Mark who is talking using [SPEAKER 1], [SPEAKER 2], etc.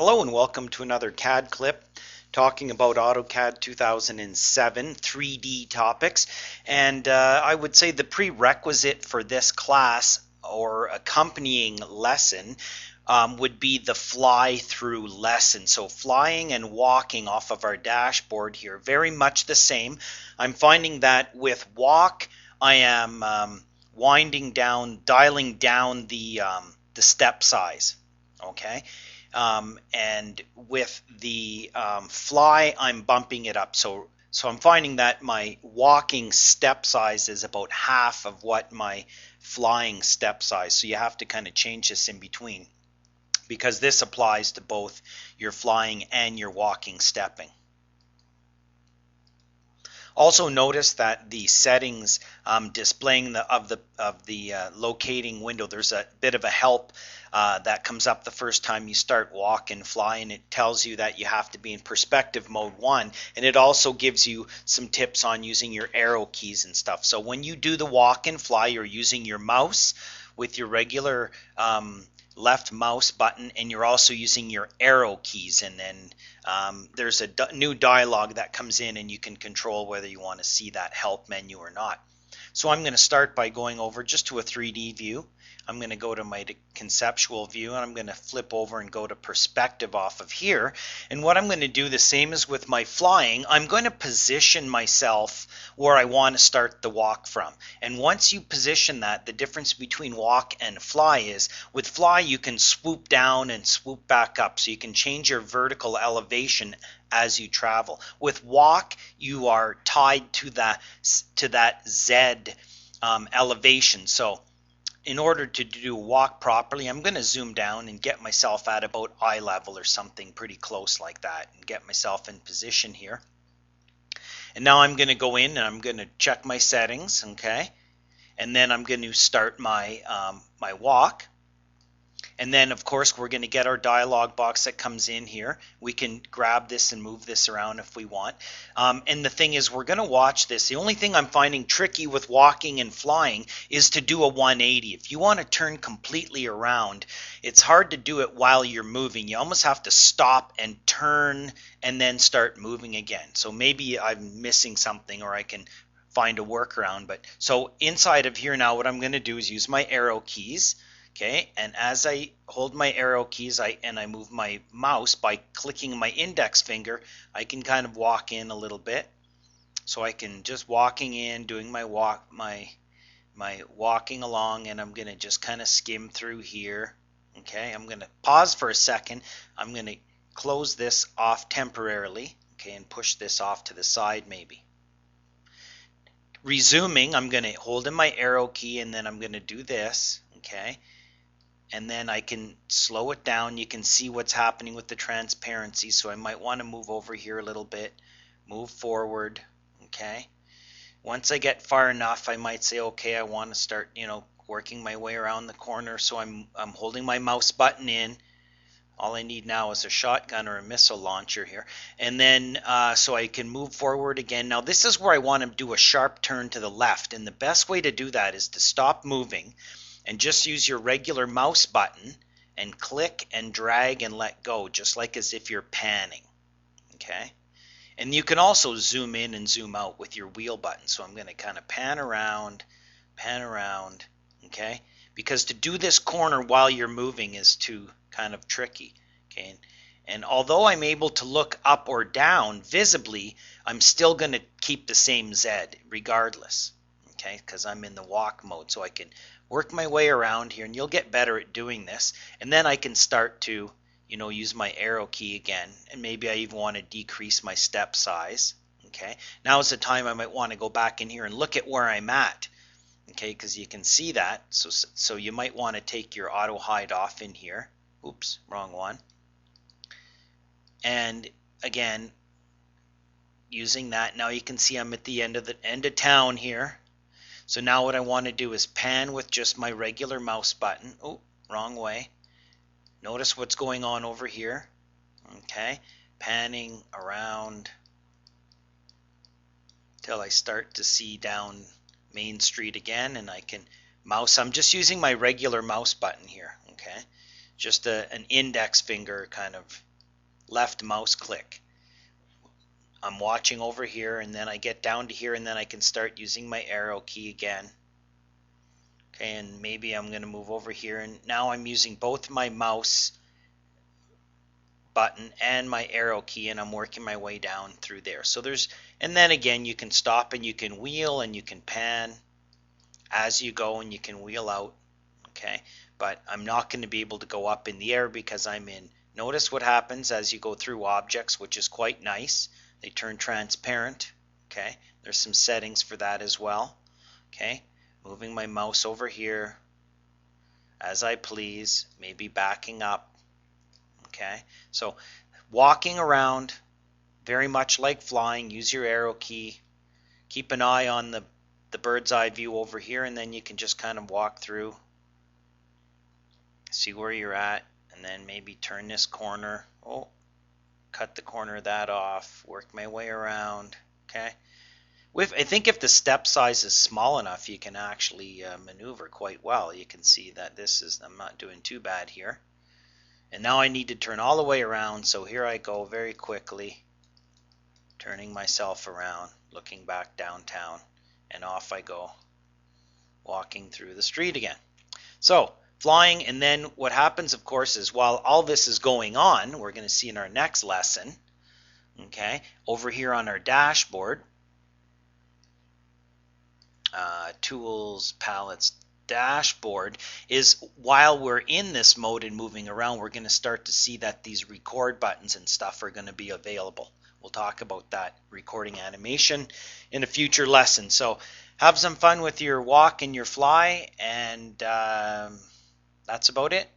[SPEAKER 1] Hello and welcome to another CAD clip talking about AutoCAD 2007 3D topics. And I would say the prerequisite for this class or accompanying lesson would be the fly-through lesson. So flying and walking off of our dashboard here, very much the same. I'm finding that with walk, I am dialing down the step size. Okay. And with the fly, I'm bumping it up. So I'm finding that my walking step size is about half of what my flying step size. So you have to kind of change this in between because this applies to both your flying and your walking stepping. Also notice that the settings displaying the locating window, there's a bit of a help that comes up the first time you start walk and fly, and it tells you that you have to be in perspective mode 1, and it also gives you some tips on using your arrow keys and stuff. So when you do the walk and fly, you're using your mouse with your regular left mouse button, and you're also using your arrow keys, and then there's a new dialog that comes in and you can control whether you want to see that help menu or not. So I'm going to start by going over just to a 3D view. I'm going to go to my conceptual view, and I'm going to flip over and go to perspective off of here. And what I'm going to do, the same as with my flying, I'm going to position myself where I want to start the walk from. And once you position that, the difference between walk and fly is, with fly you can swoop down and swoop back up, so you can change your vertical elevation as you travel. With walk, you are tied to that Z elevation. So in order to do walk properly, I'm going to zoom down and get myself at about eye level or something pretty close like that, and get myself in position here. And now I'm going to go in and I'm going to check my settings, okay? And then I'm going to start my my walk. And then, of course, we're going to get our dialog box that comes in here. We can grab this and move this around if we want. And the thing is, we're going to watch this. The only thing I'm finding tricky with walking and flying is to do a 180. If you want to turn completely around, it's hard to do it while you're moving. You almost have to stop and turn and then start moving again. So maybe I'm missing something, or I can find a workaround. But so inside of here now, what I'm going to do is use my arrow keys. Okay, and as I hold my arrow keys and I move my mouse by clicking my index finger, I can kind of walk in a little bit. So I can just walking in, doing my walking along, and I'm going to just kind of skim through here. Okay, I'm going to pause for a second. I'm going to close this off temporarily, okay, and push this off to the side maybe. Resuming, I'm going to hold in my arrow key, and then I'm going to do this, okay. And then I can slow it down. You can see what's happening with the transparency. So I might want to move over here a little bit, move forward, okay. Once I get far enough, I might say, okay, I want to start, working my way around the corner. So I'm holding my mouse button in. All I need now is a shotgun or a missile launcher here. And then so I can move forward again. Now this is where I want to do a sharp turn to the left. And the best way to do that is to stop moving and just use your regular mouse button and click and drag and let go, just like as if you're panning, okay? And you can also zoom in and zoom out with your wheel button. So I'm going to kind of pan around, okay? Because to do this corner while you're moving is too kind of tricky, okay? And although I'm able to look up or down visibly, I'm still going to keep the same Z regardless, okay? Because I'm in the walk mode, so I can work my way around here, and you'll get better at doing this. And then I can start to, use my arrow key again, and maybe I even want to decrease my step size. Okay, now is the time I might want to go back in here and look at where I'm at. Okay, because you can see that. So you might want to take your auto hide off in here. Oops, wrong one. And again, using that, now you can see I'm at the end of town here. So now what I want to do is pan with just my regular mouse button. Oh, wrong way. Notice what's going on over here. Okay, panning around till I start to see down Main Street again, and I can mouse. I'm just using my regular mouse button here. Okay, just an index finger kind of left mouse click. I'm watching over here, and then I get down to here, and then I can start using my arrow key again. Okay, and maybe I'm going to move over here, and now I'm using both my mouse button and my arrow key, and I'm working my way down through there. So and then again, you can stop and you can wheel and you can pan as you go, and you can wheel out. Okay, but I'm not going to be able to go up in the air because I'm in. Notice what happens as you go through objects, which is quite nice. They turn transparent. Okay, there's some settings for that as well. Okay, moving my mouse over here as I please, maybe backing up. Okay, so walking around, very much like flying, use your arrow key. Keep an eye on the bird's eye view over here, and then you can just kind of walk through, see where you're at, and then maybe turn this corner. Oh, cut the corner of that off, work my way around. Okay, I think if the step size is small enough, you can actually maneuver quite well. You can see that I'm not doing too bad here. And now I need to turn all the way around, so here I go very quickly, turning myself around, looking back downtown, and off I go, walking through the street again. So flying, and then what happens, of course, is while all this is going on, we're going to see in our next lesson, okay, over here on our dashboard, tools, palettes, dashboard, is while we're in this mode and moving around, we're going to start to see that these record buttons and stuff are going to be available. We'll talk about that recording animation in a future lesson. So have some fun with your walk and your fly, and that's about it.